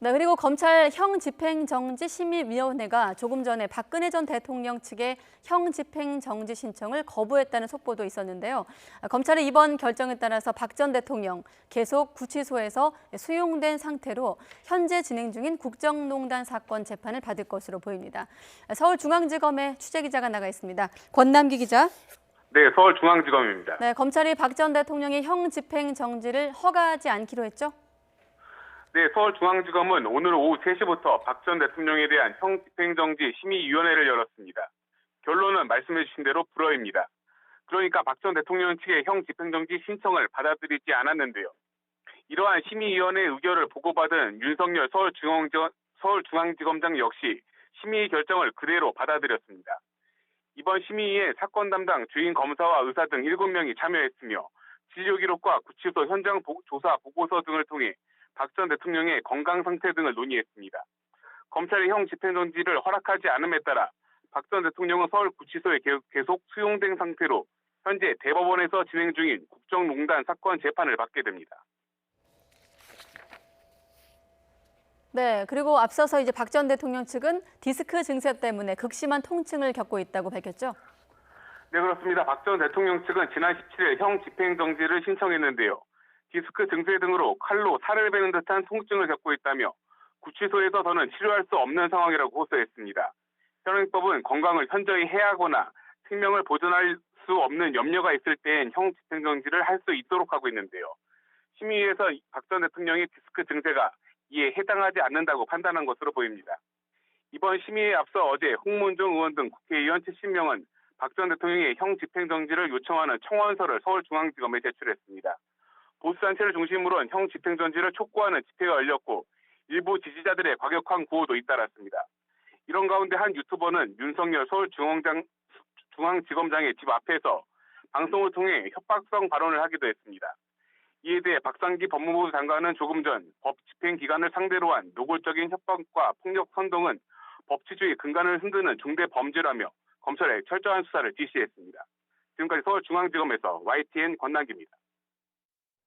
네, 그리고 검찰 형집행정지심의위원회가 조금 전에 박근혜 전 대통령 측의 형집행정지 신청을 거부했다는 속보도 있었는데요. 검찰의 이번 결정에 따라서 박 전 대통령 계속 구치소에서 수용된 상태로 현재 진행 중인 국정농단 사건 재판을 받을 것으로 보입니다. 서울중앙지검에 취재기자가 나가 있습니다. 권남기 기자. 네, 서울중앙지검입니다. 네, 검찰이 박 전 대통령의 형집행정지를 허가하지 않기로 했죠? 네, 서울중앙지검은 오늘 오후 3시부터 박 전 대통령에 대한 형집행정지 심의위원회를 열었습니다. 결론은 말씀해 주신 대로 불허입니다. 그러니까 박 전 대통령 측의 형집행정지 신청을 받아들이지 않았는데요. 이러한 심의위원회 의결을 보고받은 윤석열 서울중앙지검장 역시 심의 결정을 그대로 받아들였습니다. 이번 심의에 사건 담당 주인 검사와 의사 등 7명이 참여했으며 진료 기록과 구치소 현장 조사 보고서 등을 통해 박 전 대통령의 건강 상태 등을 논의했습니다. 검찰의 형집행정지를 허락하지 않음에 따라 박 전 대통령은 서울구치소에 계속 수용된 상태로 현재 대법원에서 진행 중인 국정농단 사건 재판을 받게 됩니다. 네, 그리고 앞서서 이제 박 전 대통령 측은 디스크 증세 때문에 극심한 통증을 겪고 있다고 밝혔죠? 네, 그렇습니다. 박 전 대통령 측은 지난 17일 형집행정지를 신청했는데요. 디스크 증세 등으로 칼로 살을 베는 듯한 통증을 겪고 있다며 구치소에서 더는 치료할 수 없는 상황이라고 호소했습니다. 현행법은 건강을 현저히 해하거나 생명을 보존할 수 없는 염려가 있을 때엔 형집행정지를 할 수 있도록 하고 있는데요. 심의위에서 박 전 대통령의 디스크 증세가 이에 해당하지 않는다고 판단한 것으로 보입니다. 이번 심의에 앞서 어제 홍문종 의원 등 국회의원 70명은 박 전 대통령의 형집행정지를 요청하는 청원서를 서울중앙지검에 제출했습니다. 보수단체를 중심으로 한 형집행정지를 촉구하는 집회가 열렸고 일부 지지자들의 과격한 구호도 잇따랐습니다. 이런 가운데 한 유튜버는 윤석열 서울중앙지검장의 집 앞에서 방송을 통해 협박성 발언을 하기도 했습니다. 이에 대해 박상기 법무부 장관은 조금 전 법 집행기관을 상대로 한 노골적인 협박과 폭력 선동은 법치주의 근간을 흔드는 중대 범죄라며 검찰에 철저한 수사를 지시했습니다. 지금까지 서울중앙지검에서 YTN 권남기입니다.